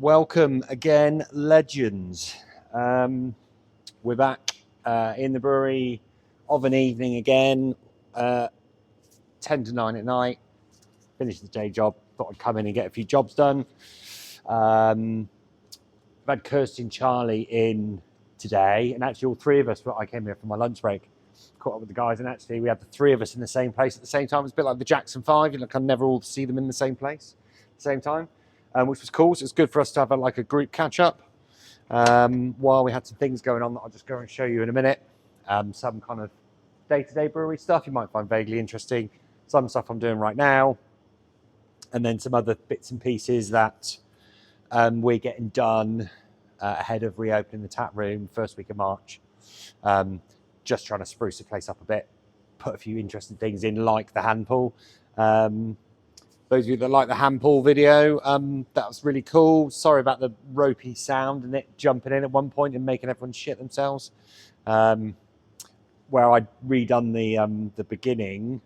Welcome again, legends. We're back in the brewery of an evening again, 10 to 9 at night. Finished the day job, thought I'd come in and get a few jobs done. I've had Kirsty and Charlie in today, and actually all three of us, I came here for my lunch break, caught up with the guys, and actually we had the three of us in the same place at the same time. It's a bit like the Jackson 5, you know, I can never all see them in the same place at the same time. Which was cool. So it's good for us to have a group catch up while we had some things going on that I'll just go and show you in a minute. Some kind of day-to-day brewery stuff you might find vaguely interesting. Some stuff I'm doing right now, and then some other bits and pieces that we're getting done ahead of reopening the tap room first week of March. Just trying to spruce the place up a bit, put a few interesting things in, like the hand pull. Those of you that like the hand pull video, that was really cool. Sorry about the ropey sound and it jumping in at one point and making everyone shit themselves. Where I'd redone the beginning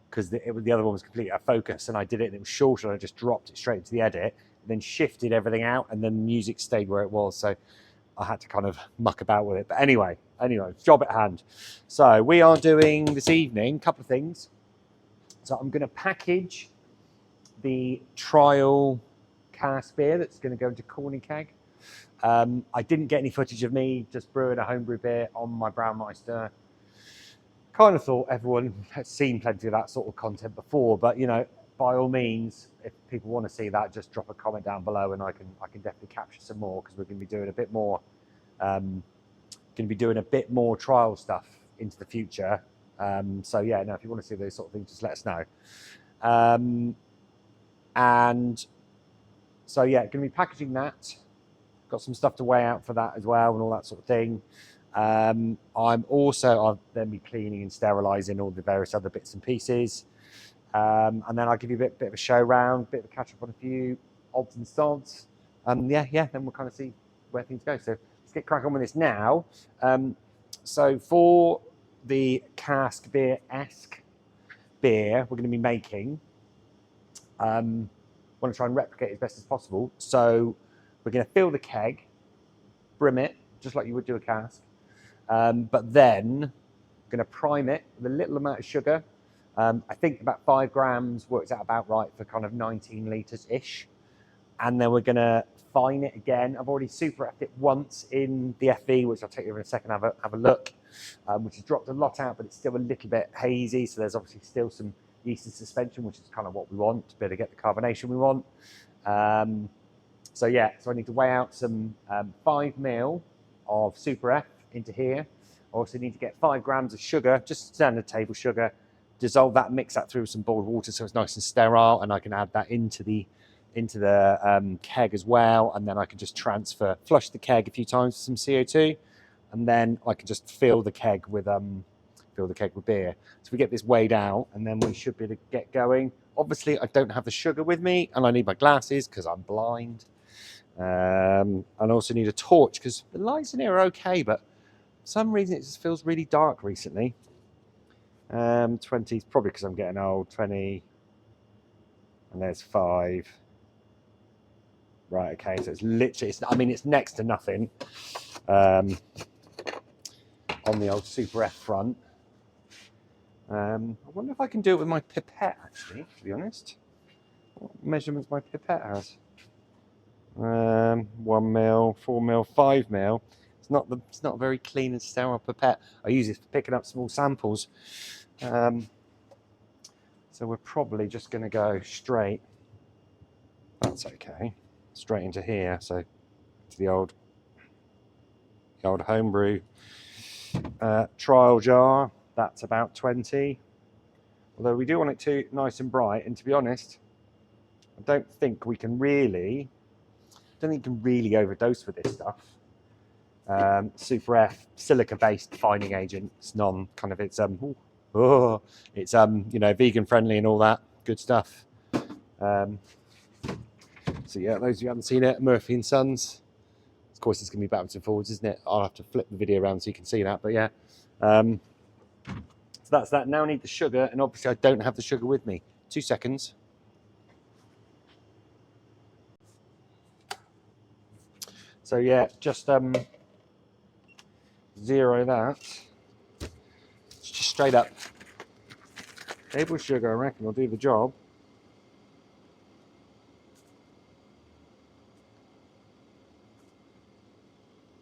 because the other one was completely out of focus, and I did it and it was shorter, and I just dropped it straight into the edit, then shifted everything out, and then the music stayed where it was. So I had to kind of muck about with it. But anyway, job at hand. So we are doing this evening a couple of things. So I'm going to package the trial cask beer that's going to go into cornie keg. I didn't get any footage of me just brewing a homebrew beer on my Braumeister. Kind of thought everyone had seen plenty of that sort of content before, but you know, by all means, if people want to see that, just drop a comment down below, and I can definitely capture some more, because we're going to be doing a bit more. Trial stuff into the future. So yeah, no, if you want to see those sort of things, just let us know. And so yeah, going to be packaging that. Got some stuff to weigh out for that as well, and all that sort of thing. I'll then be cleaning and sterilising all the various other bits and pieces. And then I'll give you a bit of a show round, bit of a catch up on a few odds and sods. Then we'll kind of see where things go. So let's get cracking on with this now. So for the cask beer-esque beer we're going to be making, want to try and replicate as best as possible. So we're going to fill the keg, brim it, just like you would do a cask, but then going to prime it with a little amount of sugar. I think about 5 grams works out about right for kind of 19 litres-ish. And then we're going to fine it again. I've already super effed it once in the FV, which I'll take you in a second, have a look, which has dropped a lot out, but it's still a little bit hazy. So there's obviously still some yeast in suspension, which is kind of what we want to be able to get the carbonation we want. So I need to weigh out some 5 ml of Super F into here. I also need to get 5 grams of sugar, just standard table sugar, dissolve that, mix that through with some boiled water so it's nice and sterile, and I can add that into the keg as well, and then I can just flush the keg a few times with some CO2, and then I can just fill the keg with beer. So we get this weighed out, and then we should be able to get going. Obviously, I don't have the sugar with me, and I need my glasses because I'm blind. And I also need a torch because the lights in here are okay, but for some reason it just feels really dark recently. 20 is probably because I'm getting old. 20, and there's 5. Right, okay, so it's literally, it's next to nothing on the old Super F front. I wonder if I can do it with my pipette, actually, to be honest. What measurements my pipette has? 1 mil, 4 mil, 5 mil. It's not a very clean and sterile pipette. I use it for picking up small samples. So we're probably just going to go straight. That's okay. Straight into here, so to the old homebrew trial jar. That's about 20. Although we do want it to nice and bright, and to be honest, I don't think we can really overdose with this stuff. Super F, silica-based fining agent. It's vegan friendly and all that good stuff. So yeah, those of you who haven't seen it, Murphy & Sons. Of course, it's going to be backwards and forwards, isn't it? I'll have to flip the video around so you can see that. But yeah, so that's that. Now I need the sugar, and obviously I don't have the sugar with me. 2 seconds. So yeah, just zero that. It's just straight up table sugar, I reckon, will do the job.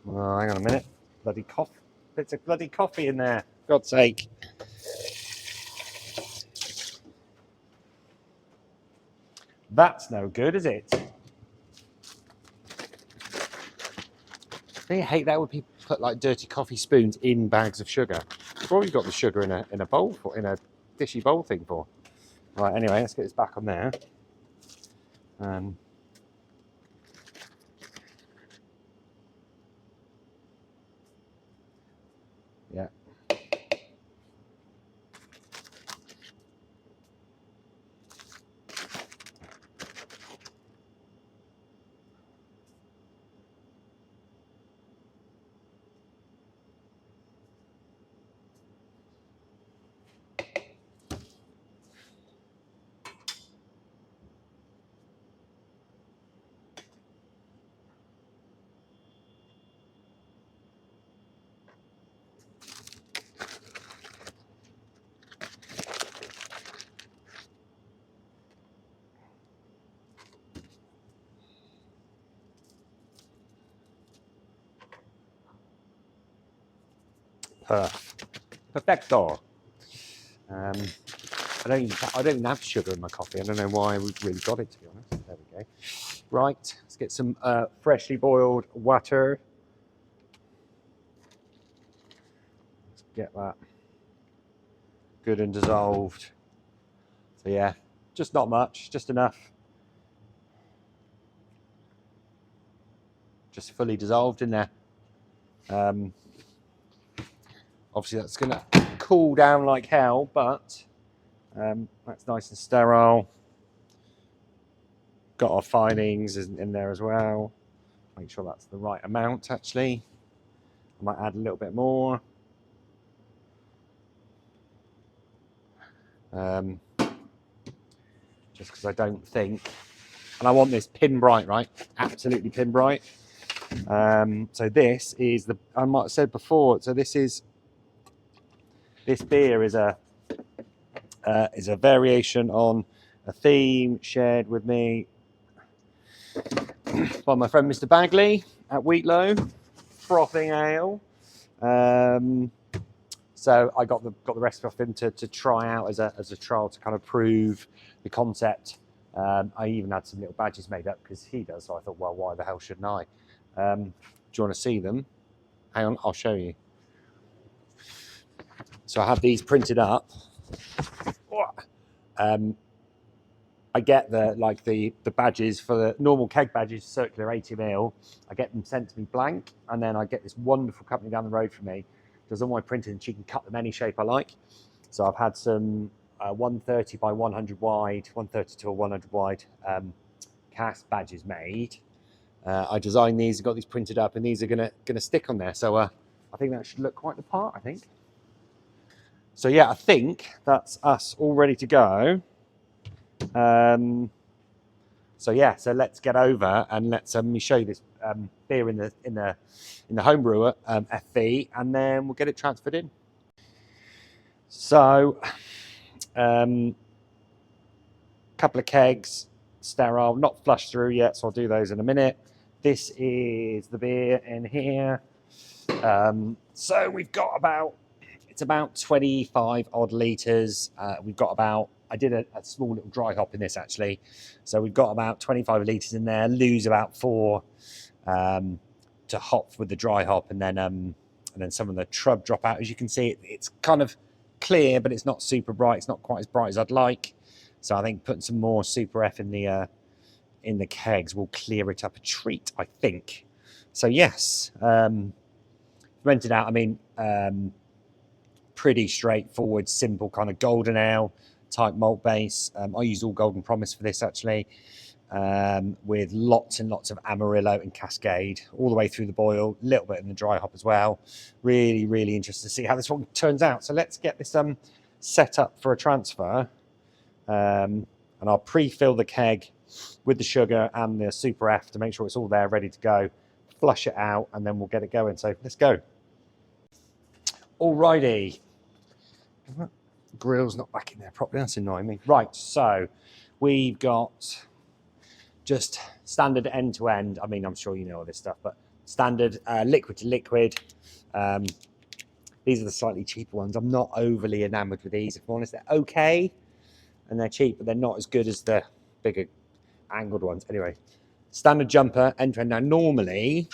Oh, hang on a minute. Bloody coffee. Bits of bloody coffee in there. God's sake. That's no good, is it? I hate that when people put like dirty coffee spoons in bags of sugar. You've already got the sugar in a bowl for, in a dishy bowl thing for. Right, anyway, let's get this back on there. Yeah. Perfecto. I don't even have sugar in my coffee. I don't know why we've really got it, to be honest. There we go. Right, let's get some freshly boiled water. Let's get that good and dissolved. So yeah, just not much, just enough. Just fully dissolved in there. Obviously that's going to cool down like hell, but that's nice and sterile. Got our finings in there as well. Make sure that's the right amount, actually. I might add a little bit more. Just because I don't think, and I want this pin bright, right? Absolutely pin bright. So this is the, I might have said before, so this beer is a variation on a theme shared with me by my friend Mr. Bagley at Wheatlow, frothing ale. So I got the recipe off him to try out as a trial to kind of prove the concept. I even had some little badges made up because he does. So I thought, well, why the hell shouldn't I? Do you want to see them? Hang on, I'll show you. So I have these printed up. I get the badges for the normal keg badges, circular 80ml. I get them sent to me blank, and then I get this wonderful company down the road from me, does all my printing, and she can cut them any shape I like. So I've had some 130 by 100 wide, 130 to a 100 wide cask badges made. I designed these, got these printed up, and these are gonna stick on there. So I think that should look quite the part, I think. So yeah, I think that's us all ready to go. So yeah, so let's get over and let's let me show you this beer in the home brewer FV, and then we'll get it transferred in. So couple of kegs, sterile, not flushed through yet, so I'll do those in a minute. This is the beer in here. So we've got it's about 25 odd litres. We've got about, I did a small little dry hop in this actually. So we've got about 25 litres in there, lose about 4 to hop with the dry hop, and then some of the trub drop out. As you can see, it's kind of clear, but it's not super bright. It's not quite as bright as I'd like. So I think putting some more Super F in the kegs will clear it up a treat, I think. So yes, rented out. I mean, pretty straightforward, simple kind of golden ale type malt base. I used all Golden Promise for this actually, with lots and lots of Amarillo and Cascade all the way through the boil, a little bit in the dry hop as well. Really, really interested to see how this one turns out. So let's get this set up for a transfer. And I'll pre-fill the keg with the sugar and the Super F to make sure it's all there ready to go flush it out, and then we'll get it going. So let's go. Alrighty. Grill's not back in there properly, that's annoying me. Right, so we've got just standard end to end. I mean, I'm sure you know all this stuff, but standard liquid to liquid. These are the slightly cheaper ones. I'm not overly enamored with these, if I'm honest. They're okay and they're cheap, but they're not as good as the bigger angled ones. Anyway, standard jumper, end to end. Now, normally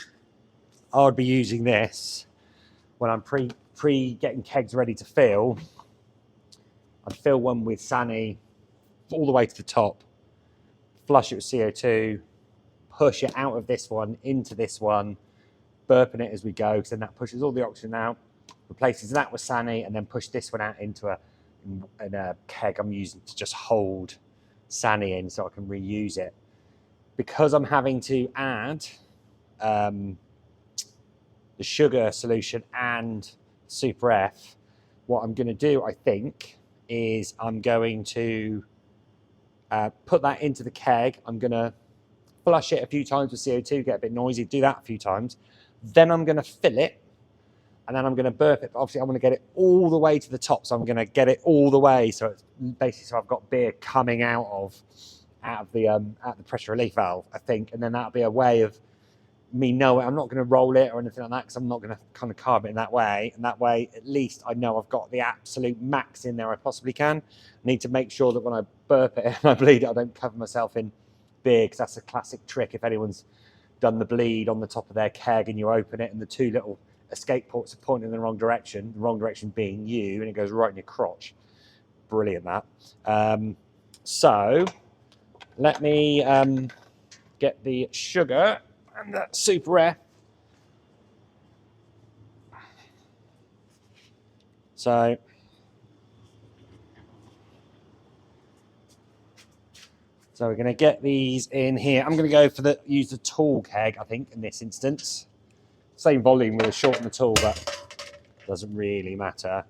I would be using this when I'm pre getting kegs ready to fill. I'd fill one with Sani all the way to the top, flush it with CO2, push it out of this one into this one, burping it as we go, because then that pushes all the oxygen out, replaces that with Sani, and then push this one out into a keg I'm using to just hold Sani in so I can reuse it. Because I'm having to add the sugar solution and Super F, what I'm going to do, I think, is I'm going to put that into the keg. I'm going to flush it a few times with CO2, get a bit noisy, do that a few times. Then I'm going to fill it, and then I'm going to burp it. But obviously, I want to get it all the way to the top, so I'm going to get it all the way. So it's basically so I've got beer coming out of the pressure relief valve, I think, and then that'll be a way of me knowing I'm not going to roll it or anything like that, because I'm not going to kind of carb it in that way. And that way, at least I know I've got the absolute max in there I possibly can. I need to make sure that when I burp it and I bleed it, I don't cover myself in beer, because that's a classic trick. If anyone's done the bleed on the top of their keg and you open it and the two little escape ports are pointing in the wrong direction being you, and it goes right in your crotch. Brilliant, that. So let me get the sugar and that Super F. So we're going to get these in here. I'm going to go for use the tall keg, I think, in this instance. Same volume, we'll shorten the tall, but doesn't really matter.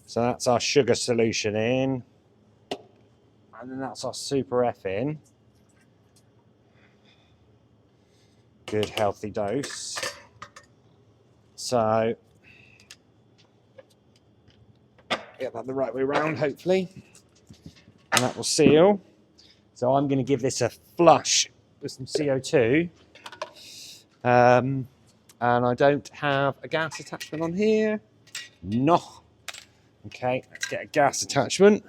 So that's our sugar solution in. And then that's our Super F in. Good healthy dose. So get that the right way around, hopefully. And that will seal. So I'm going to give this a flush with some CO2. And I don't have a gas attachment on here. No. Okay, let's get a gas attachment.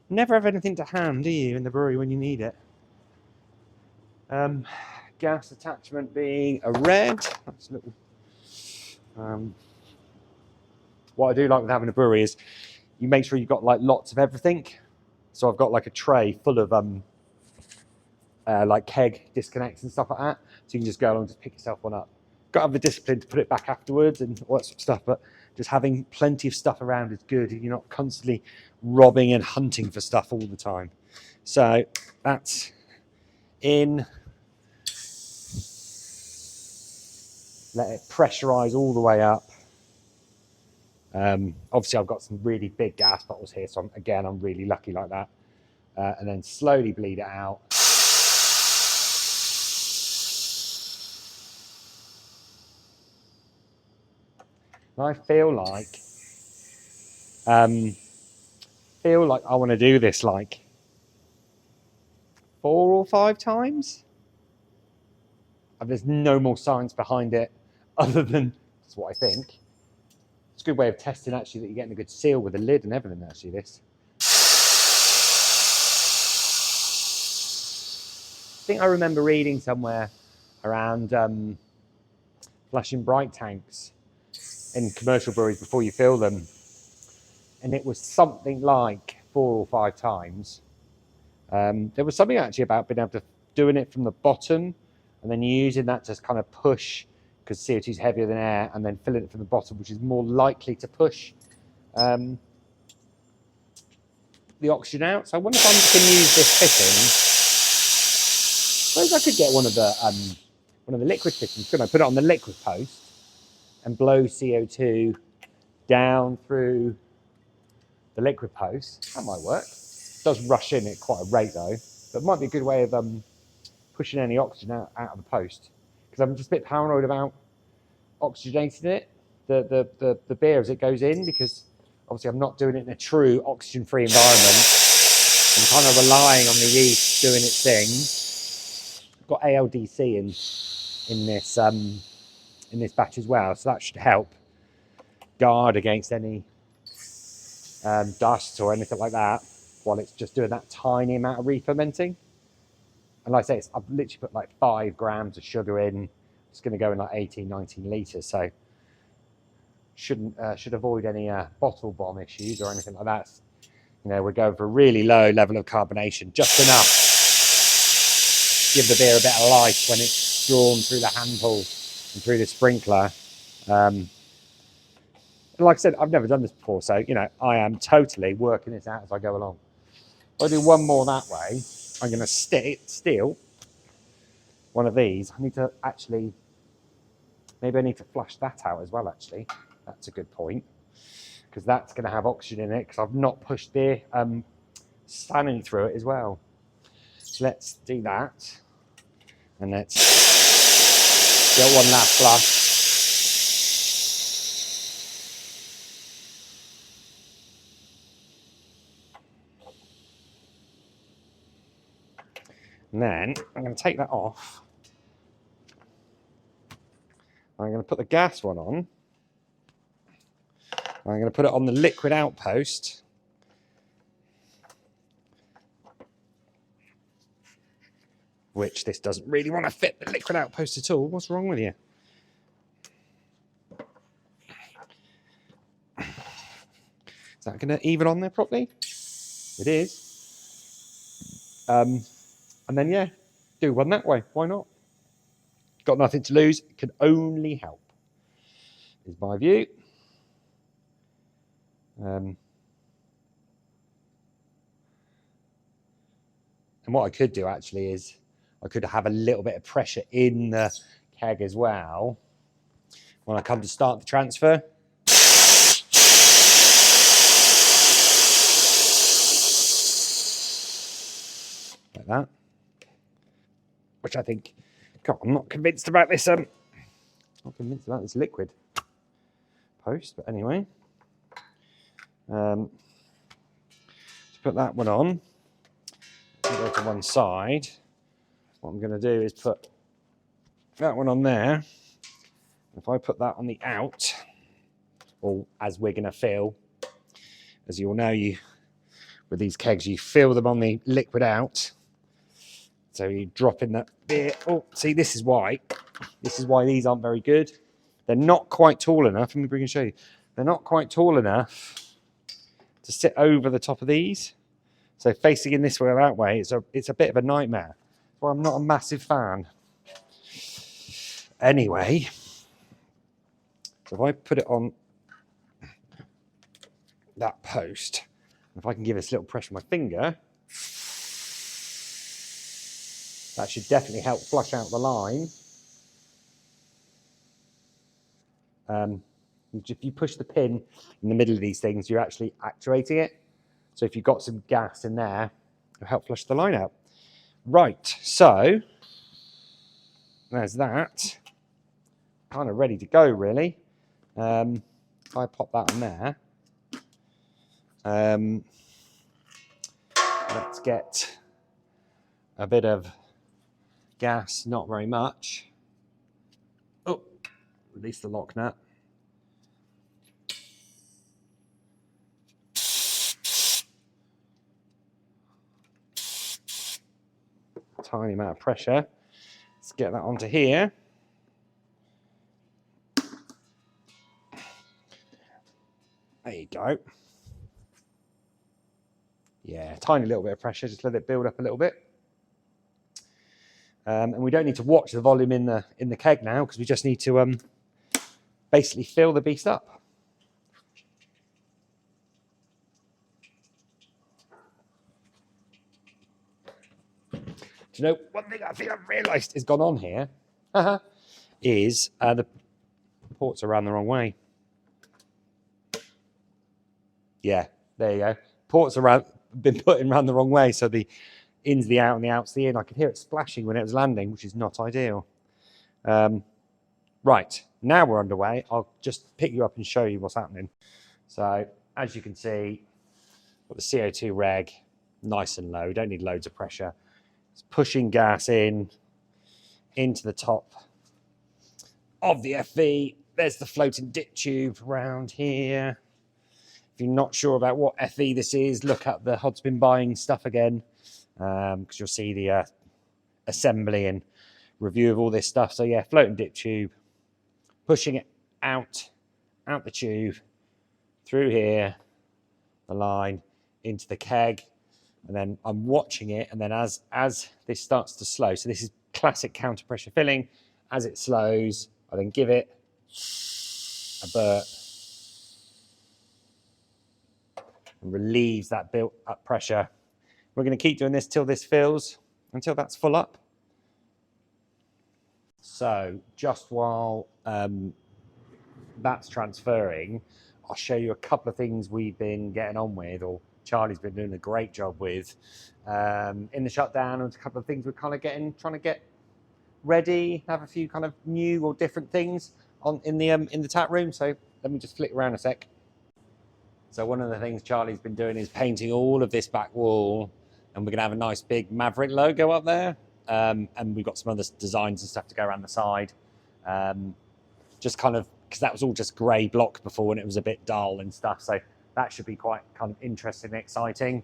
Never have anything to hand, do you, in the brewery when you need it? Gas attachment being a red. That's a little. What I do like with having a brewery is you make sure you've got like lots of everything. So I've got like a tray full of like keg disconnects and stuff like that. So you can just go along and just pick yourself one up. Got to have the discipline to put it back afterwards and all that sort of stuff. But just having plenty of stuff around is good. You're not constantly robbing and hunting for stuff all the time. So that's in. Let it pressurize all the way up. Obviously, I've got some really big gas bottles here, so I'm really lucky like that. And then slowly bleed it out. And I feel like I want to do this like 4 or 5 times. And there's no more science behind it other than that's what I think. It's a good way of testing actually that you're getting a good seal with the lid and everything actually, this. I think I remember reading somewhere around flashing bright tanks in commercial breweries before you fill them. And it was something like 4 or 5 times. There was something actually about being able to doing it from the bottom and then using that to kind of push, because CO2 is heavier than air, and then filling it from the bottom, which is more likely to push the oxygen out. So I wonder if I'm just going to use this fitting. I suppose I could get one of the liquid fittings. Could I put it on the liquid post and blow CO2 down through the liquid post? That might work. It does rush in at quite a rate though, but it might be a good way of pushing any oxygen out of the post. because I'm just a bit paranoid about oxygenating it, the beer as it goes in, because obviously I'm not doing it in a true oxygen-free environment. I'm kind of relying on the yeast doing its thing. I've got ALDC in this batch as well, so that should help guard against any dust or anything like that while it's just doing that tiny amount of re-fermenting. And like I say, I've literally put like 5 grams of sugar in. It's going to go in like 18, 19 litres, so should avoid any bottle bomb issues or anything like that. You know, we're going for a really low level of carbonation, just enough to give the beer a bit of life when it's drawn through the handle and through the sprinkler. Like I said, I've never done this before, so you know, I am totally working this out as I go along. If I do one more that way, I'm going to steal one of these. I need to actually, maybe I need to flush that out as well, actually. That's a good point, because that's going to have oxygen in it, because I've not pushed beer standing through it as well. So let's do that, and let's get one last flush. And then I'm going to take that off. I'm going to put the gas one on. I'm going to put it on the liquid outpost. Which this doesn't really want to fit the liquid outpost at all. What's wrong with you? Is that going to even on there properly? It is. And then, yeah, do one that way. Why not? Got nothing to lose. It can only help, is my view. And what I could do actually is I could have a little bit of pressure in the keg as well when I come to start the transfer. Like that. Which I think, God, I'm not convinced about this. Not convinced about this liquid post, but anyway. To put that one on, go to one side. What I'm going to do is put that one on there. If I put that on the out, or as we're going to fill, as you all know, with these kegs, you fill them on the liquid out. So you drop in that beer. Oh, see, this is why these aren't very good. They're not quite tall enough. Let me bring and show you. They're not quite tall enough to sit over the top of these. So facing in this way or that way, it's a bit of a nightmare. Well, I'm not a massive fan. Anyway, so if I put it on that post, if I can give this little pressure with my finger, that should definitely help flush out the line. If you push the pin in the middle of these things, you're actually actuating it. So if you've got some gas in there, it'll help flush the line out. Right, so there's that. Kind of ready to go, really. If I pop that on there, let's get a bit of gas, not very much. Oh, release the lock nut. Tiny amount of pressure. Let's get that onto here. There you go. Yeah, tiny little bit of pressure, just let it build up a little bit. And we don't need to watch the volume in the keg now, because we just need to basically fill the beast up. Do you know, one thing I think I've realised has gone on here is the ports are around the wrong way. Yeah, there you go. Ports are been put in around the wrong way, so the in's the out and the out's the in. I could hear it splashing when it was landing, which is not ideal. Right, now we're underway. I'll just pick you up and show you what's happening. So as you can see, got the CO2 reg nice and low. Don't need loads of pressure. It's pushing gas into the top of the FV. There's the floating dip tube around here. If you're not sure about what FV this is, look up the Hod's been buying stuff again, because you'll see the assembly and review of all this stuff. So yeah, floating dip tube, pushing it out the tube, through here, the line, into the keg, and then I'm watching it, and then as this starts to slow, so this is classic counter pressure filling, as it slows, I then give it a burp and relieves that built up pressure. We're going to keep doing this till this fills, until that's full up. So just while that's transferring, I'll show you a couple of things we've been getting on with, or Charlie's been doing a great job with in the shutdown, and a couple of things we're kind of trying to get ready, have a few kind of new or different things in the tap room. So let me just flick around a sec. So one of the things Charlie's been doing is painting all of this back wall, and we're going to have a nice big Maverick logo up there. And we've got some other designs and stuff to go around the side. Just kind of, because that was all just grey block before and it was a bit dull and stuff. So that should be quite kind of interesting and exciting.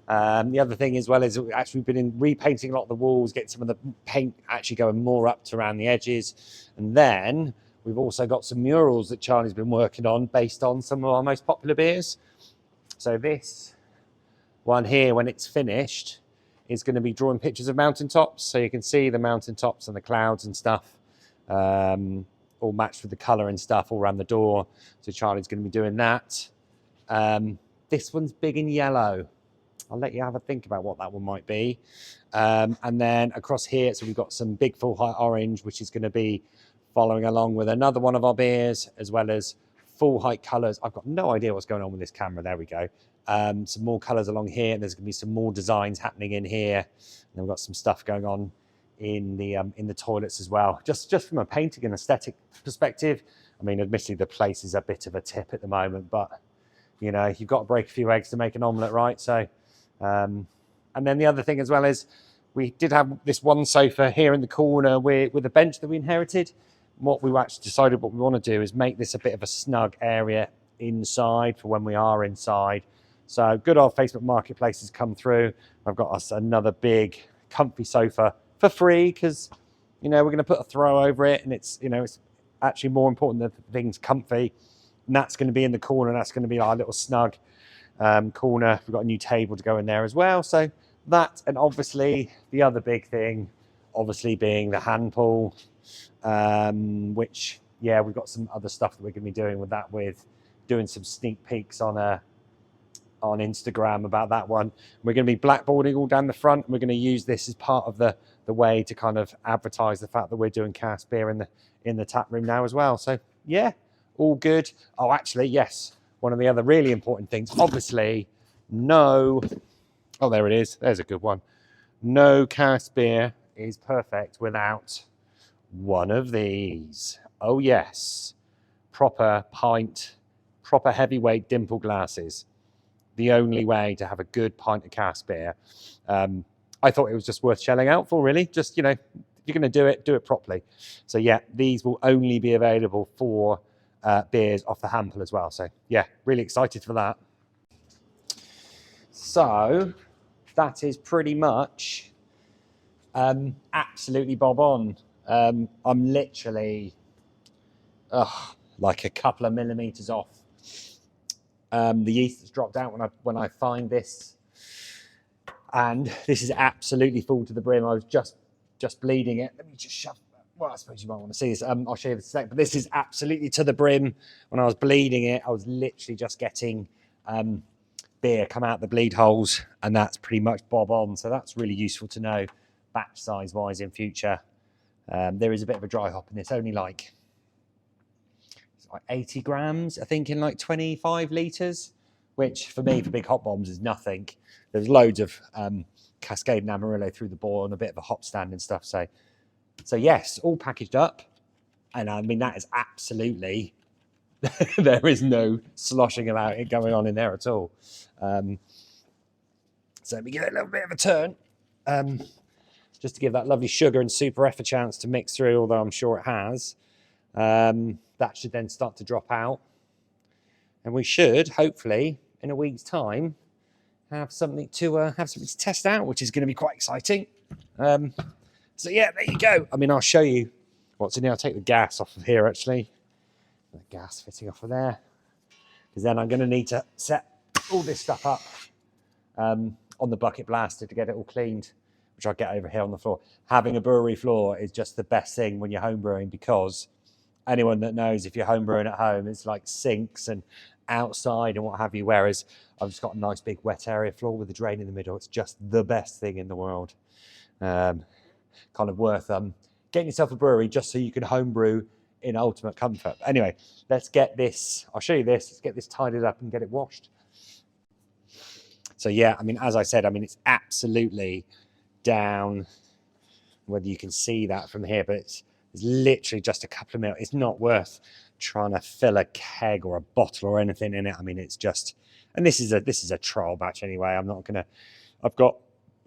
The other thing as well is actually we've been repainting a lot of the walls, getting some of the paint actually going more up to around the edges. And then we've also got some murals that Charlie's been working on based on some of our most popular beers. So this one here, when it's finished, is going to be drawing pictures of mountaintops. So you can see the mountaintops and the clouds and stuff, all matched with the colour and stuff all around the door. So Charlie's going to be doing that. This one's big in yellow. I'll let you have a think about what that one might be. And then across here, so we've got some big full height orange, which is going to be following along with another one of our beers, as well as full height colours. I've got no idea what's going on with this camera. There we go. Some more colours along here, and there's going to be some more designs happening in here. And then we've got some stuff going on in the toilets as well. Just from a painting and aesthetic perspective. I mean, admittedly, the place is a bit of a tip at the moment, but you know, you've got to break a few eggs to make an omelette, right? So, and then the other thing as well is we did have this one sofa here in the corner with a bench that we inherited. What we actually decided what we want to do is make this a bit of a snug area inside for when we are inside. So good old Facebook Marketplace has come through. I've got us another big comfy sofa for free because, you know, we're going to put a throw over it, and it's, you know, it's actually more important that the thing's comfy. And that's going to be in the corner. That's going to be our little snug corner. We've got a new table to go in there as well. So that, and obviously the other big thing, obviously being the hand pull, which, yeah, we've got some other stuff that we're going to be doing with that, with doing some sneak peeks on Instagram about that one. We're going to be blackboarding all down the front, and we're going to use this as part of the way to kind of advertise the fact that we're doing cask beer in the tap room now as well. So yeah, all good. Oh, actually, yes, one of the other really important things, obviously, no, oh, there it is. There's a good one. No cask beer is perfect without one of these. Oh yes, proper pint, proper heavyweight dimple glasses. The only way to have a good pint of cask beer. I thought it was just worth shelling out for, really. Just, you know, if you're going to do it properly. So yeah, these will only be available for beers off the handle as well. So yeah, really excited for that. So that is pretty much absolutely bob on. I'm literally like a couple of millimeters off the yeast that's dropped out when I find this, and this is absolutely full to the brim. I was just bleeding it. Let me just shove. Well, I suppose you might want to see this. I'll show you this in a sec, but this is absolutely to the brim. When I was bleeding it, I was literally just getting beer come out the bleed holes, and that's pretty much bob on. So that's really useful to know batch size wise in future. There is a bit of a dry hop in this, only like 80 grams, I think, in like 25 litres, which for me, for big hop bombs, is nothing. There's loads of Cascade and Amarillo through the bore and a bit of a hop stand and stuff. So So yes, all packaged up. And I mean, that is absolutely, there is no sloshing about it going on in there at all. So we give it a little bit of a turn, just to give that lovely sugar and super F a chance to mix through, although I'm sure it has. That should then start to drop out. And we should, hopefully, in a week's time, have something to test out, which is going to be quite exciting. So yeah, there you go. I mean, I'll show you what's in here. I'll take the gas off of here, actually. The gas fitting off of there. Because then I'm going to need to set all this stuff up on the bucket blaster to get it all cleaned, which I'll get over here on the floor. Having a brewery floor is just the best thing when you're home brewing, because anyone that knows, if you're home brewing at home, it's like sinks and outside and what have you. Whereas I've just got a nice big wet area floor with a drain in the middle. It's just the best thing in the world. Kind of worth getting yourself a brewery just so you can home brew in ultimate comfort. Anyway, let's get this. I'll show you this. Let's get this tidied up and get it washed. So yeah, I mean, as I said, I mean, it's absolutely down, whether you can see that from here, but it's literally just a couple of mil. It's not worth trying to fill a keg or a bottle or anything in it. I mean, it's just, and this is a trial batch anyway. I'm not gonna, I've got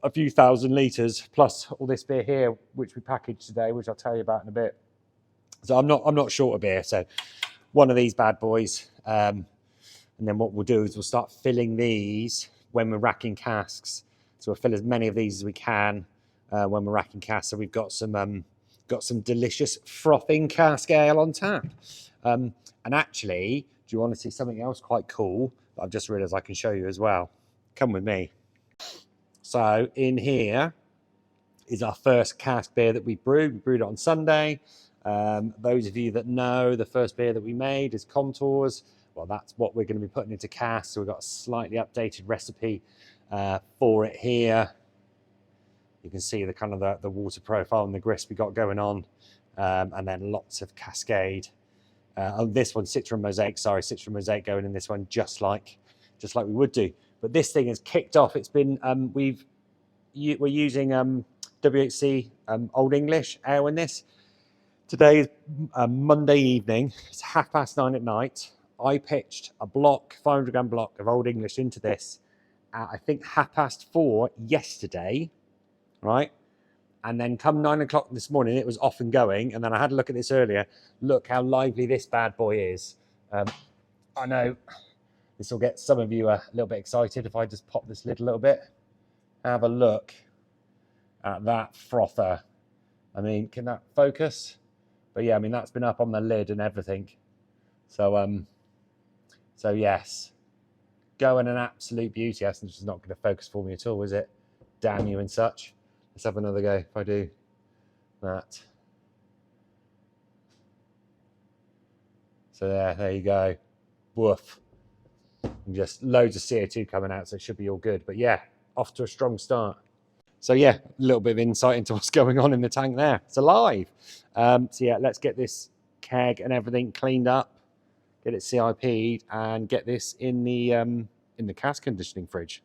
a few thousand litres plus all this beer here, which we packaged today, which I'll tell you about in a bit. So I'm not short of beer. So one of these bad boys, and then what we'll do is we'll start filling these when we're racking casks. So we'll fill as many of these as we can when we're racking casks. So we've got some delicious frothing cask ale on tap. And actually, do you want to see something else quite cool that I've just realised I can show you as well? Come with me. So in here is our first cask beer that we brewed. We brewed it on Sunday. Those of you that know, the first beer that we made is Contours. Well, that's what we're going to be putting into cask. So we've got a slightly updated recipe for it here. You can see the kind of the water profile and the grist we got going on, and then lots of Cascade. On this one, Citron Mosaic going in this one, just like we would do. But this thing has kicked off. It's been we're using WHC Old English ale in this. Today is Monday evening. It's 9:30 at night. I pitched a 500 gram block of Old English into this at, I think, 4:30 yesterday, right? And then come 9 o'clock this morning, it was off and going. And then I had a look at this earlier. Look how lively this bad boy is. I know this will get some of you a little bit excited if I just pop this lid a little bit. Have a look at that frother. I mean, can that focus? But yeah, I mean, that's been up on the lid and everything. So yes, going an absolute beauty. That's just not going to focus for me at all, is it? Damn you and such. Let's have another go if I do that. So there you go. Woof. And just loads of CO2 coming out, so it should be all good. But yeah, off to a strong start. So yeah, a little bit of insight into what's going on in the tank there. It's alive. So yeah, let's get this keg and everything cleaned up, get it CIP'd, and get this in the cask conditioning fridge.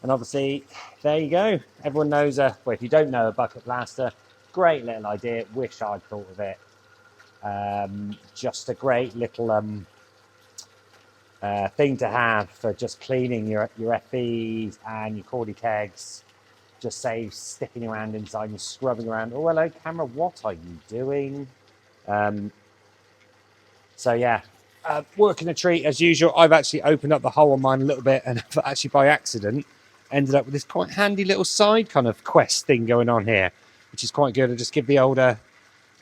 And obviously, there you go. Everyone knows, well, if you don't know a bucket blaster, great little idea. Wish I'd thought of it. Just a great little thing to have for just cleaning your FEs and your cordy kegs. Just saves sticking your hand inside and scrubbing around. Oh, hello, camera. What are you doing? So yeah, working a treat as usual. I've actually opened up the hole on mine a little bit, and actually by accident ended up with this quite handy little side kind of quest thing going on here, which is quite good. I just give the older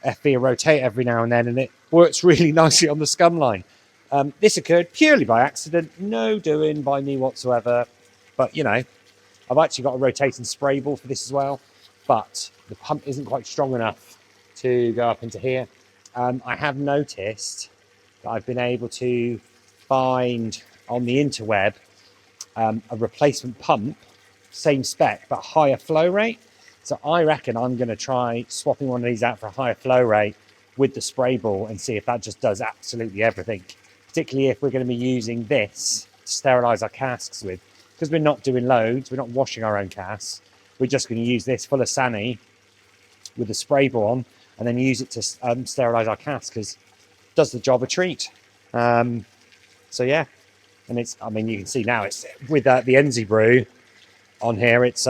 FE a rotate every now and then, and it works really nicely on the scum line. This occurred purely by accident, no doing by me whatsoever. But, you know, I've actually got a rotating spray ball for this as well, but the pump isn't quite strong enough to go up into here. I have noticed that I've been able to find on the interweb a replacement pump, same spec, but higher flow rate. So I reckon I'm going to try swapping one of these out for a higher flow rate with the spray ball and see if that just does absolutely everything, particularly if we're going to be using this to sterilize our casks with, because we're not doing loads, we're not washing our own casks. We're just going to use this full of Sani with the spray ball on and then use it to sterilize our casks, because it does the job a treat. So yeah, and it's, I mean, you can see now it's with the Enzy brew on here, it's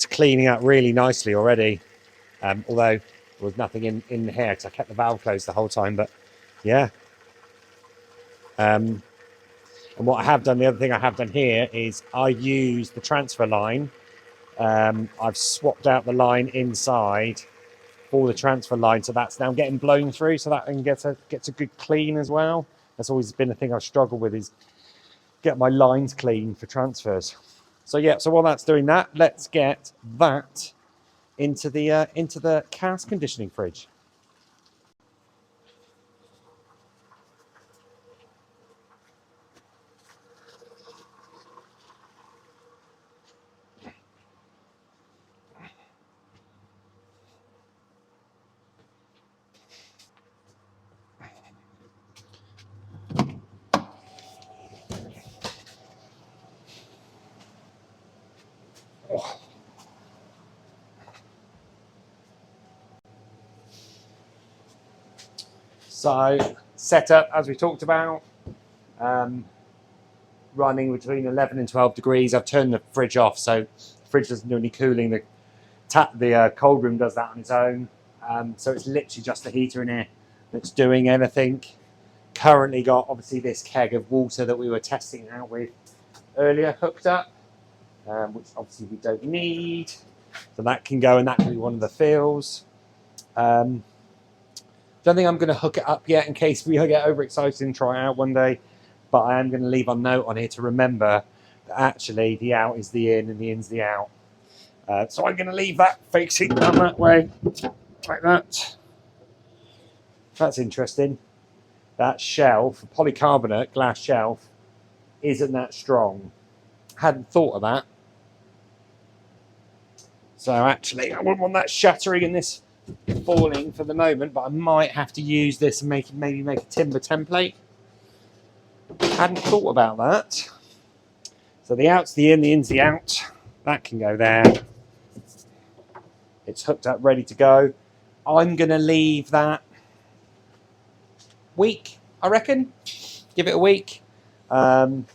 cleaning up really nicely already. Although there was nothing in here because I kept the valve closed the whole time, but yeah. And what I have done, the other thing I have done here is I use the transfer line. I've swapped out the line inside for the transfer line, so that's now getting blown through, so that gets a good clean as well. That's always been a thing I've struggled with, is get my lines clean for transfers. So yeah, so while that's doing that, let's get that into the cask conditioning fridge. So setup, as we talked about, running between 11 and 12 degrees. I've turned the fridge off, so the fridge doesn't do any cooling. The cold room does that on its own. So it's literally just the heater in here that's doing anything. Currently got obviously this keg of water that we were testing out with earlier hooked up, which obviously we don't need. So that can go, and that can be one of the fills. Don't think I'm going to hook it up yet in case we get overexcited and try it out one day. But I am going to leave a note on here to remember that actually the out is the in and the in's the out. So I'm going to leave that facing down that way, like that. That's interesting. That shelf, polycarbonate glass shelf, isn't that strong. Hadn't thought of that. So actually, I wouldn't want that shattering and this falling for the moment, but I might have to use this and maybe make a timber template. Hadn't thought about that. So the out's the in, the in's the out. That can go there. It's hooked up, ready to go. I'm going to leave that week, I reckon. Give it a week. So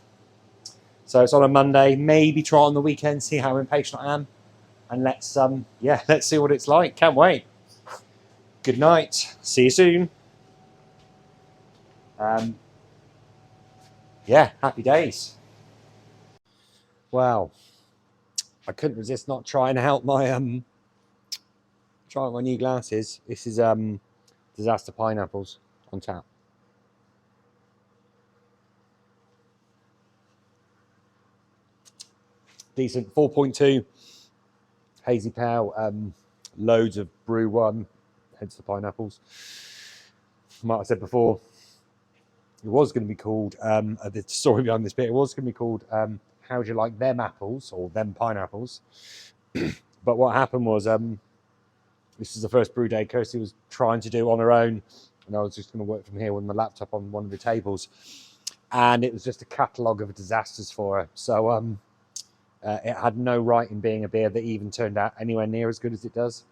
it's on a Monday. Maybe try on the weekend, see how impatient I am. And let's see what it's like. Can't wait. Good night. See you soon. Yeah, happy days. Well, I couldn't resist not trying out my new glasses. This is Disaster Pineapples on tap. Decent 4.2 hazy pale, loads of brew one, hence the pineapples. Like I said before, it was going to be called, the story behind this bit, it was going to be called How Do You Like Them Apples, or Them Pineapples. But what happened was, this is the first brew day Kirsty was trying to do on her own, and I was just going to work from here with my laptop on one of the tables, and it was just a catalogue of disasters for her. So it had no right in being a beer that even turned out anywhere near as good as it does.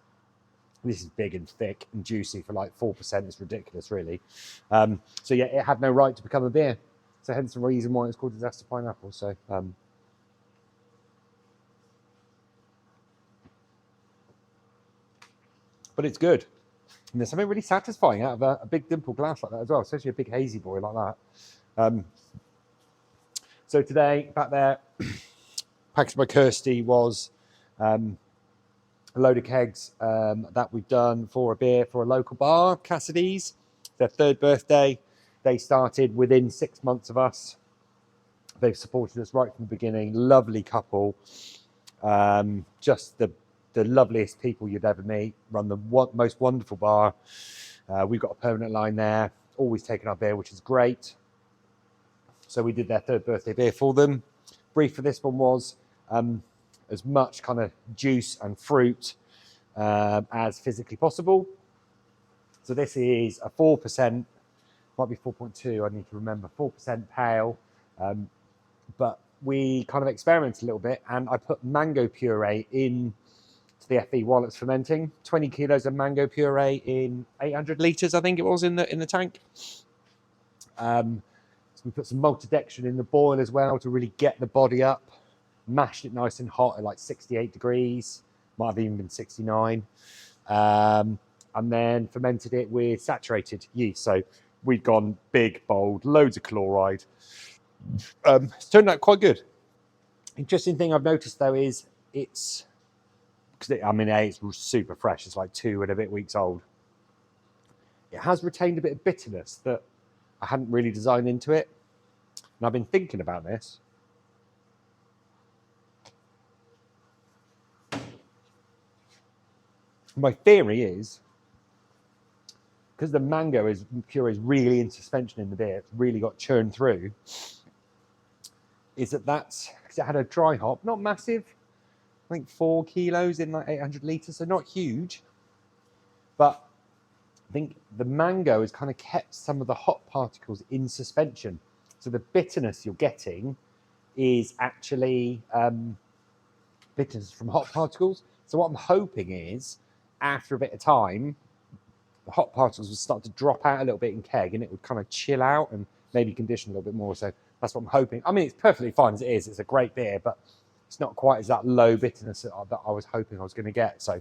This is big and thick and juicy for like 4%. It's ridiculous, really. So yeah, it had no right to become a beer. So hence the reason why it's called Disaster Pineapple. So but it's good. And there's something really satisfying out of a big dimple glass like that as well, especially a big hazy boy like that. So today, back there, packaged by Kirsty, was a load of kegs that we've done for a beer for a local bar, Cassidy's, their 3rd birthday. They started within 6 months of us. They've supported us right from the beginning. Lovely couple. Just the loveliest people you'd ever meet. Run the most wonderful bar. We've got a permanent line there. Always taking our beer, which is great. So we did their 3rd birthday beer for them. Brief for this one was as much kind of juice and fruit as physically possible. So this is a 4%, might be 4.2, I need to remember, 4% pale. But we kind of experimented a little bit, and I put mango puree in to the FE while it's fermenting. 20 kilos of mango puree in 800 litres, I think it was, in the tank. So we put some maltodextrin in the boil as well to really get the body up. Mashed it nice and hot at like 68 degrees, might have even been 69. And then fermented it with saturated yeast. So we'd gone big, bold, loads of chloride. It's turned out quite good. Interesting thing I've noticed though is it's, because I mean, it's super fresh. It's like 2 and a bit weeks old. It has retained a bit of bitterness that I hadn't really designed into it. And I've been thinking about this. My theory is, because the mango puree is really in suspension in the beer, it's really got churned through, is that's because it had a dry hop, not massive, I think 4 kilos in like 800 litres, so not huge, but I think the mango has kind of kept some of the hop particles in suspension. So the bitterness you're getting is actually bitterness from hop particles. So what I'm hoping is, after a bit of time, the hop particles would start to drop out a little bit in keg, and it would kind of chill out and maybe condition a little bit more. So that's what I'm hoping. I mean, it's perfectly fine as it is. It's a great beer, but it's not quite as that low bitterness that I was hoping I was going to get. So,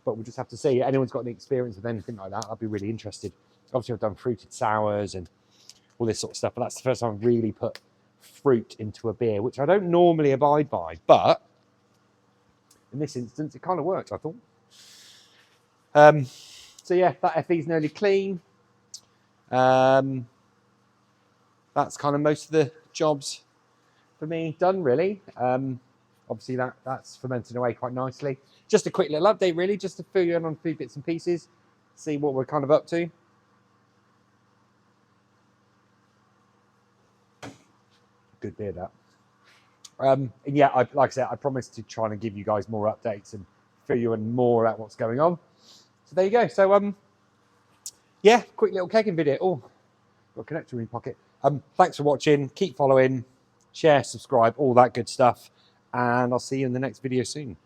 but we'll just have to see. If anyone's got any experience with anything like that, I'd be really interested. Obviously, I've done fruited sours and all this sort of stuff, but that's the first time I've really put fruit into a beer, which I don't normally abide by. But in this instance, it kind of worked, I thought. So yeah, that FE's nearly clean. That's kind of most of the jobs for me done, really. Obviously that's fermenting away quite nicely. Just a quick little update, really, just to fill you in on a few bits and pieces, see what we're kind of up to. Good beer, that. And yeah, like I said, I promised to try and give you guys more updates and fill you in more about what's going on. So there you go. So yeah, quick little kegging video. Oh, got a connector in my pocket. Thanks for watching. Keep following, share, subscribe, all that good stuff. And I'll see you in the next video soon.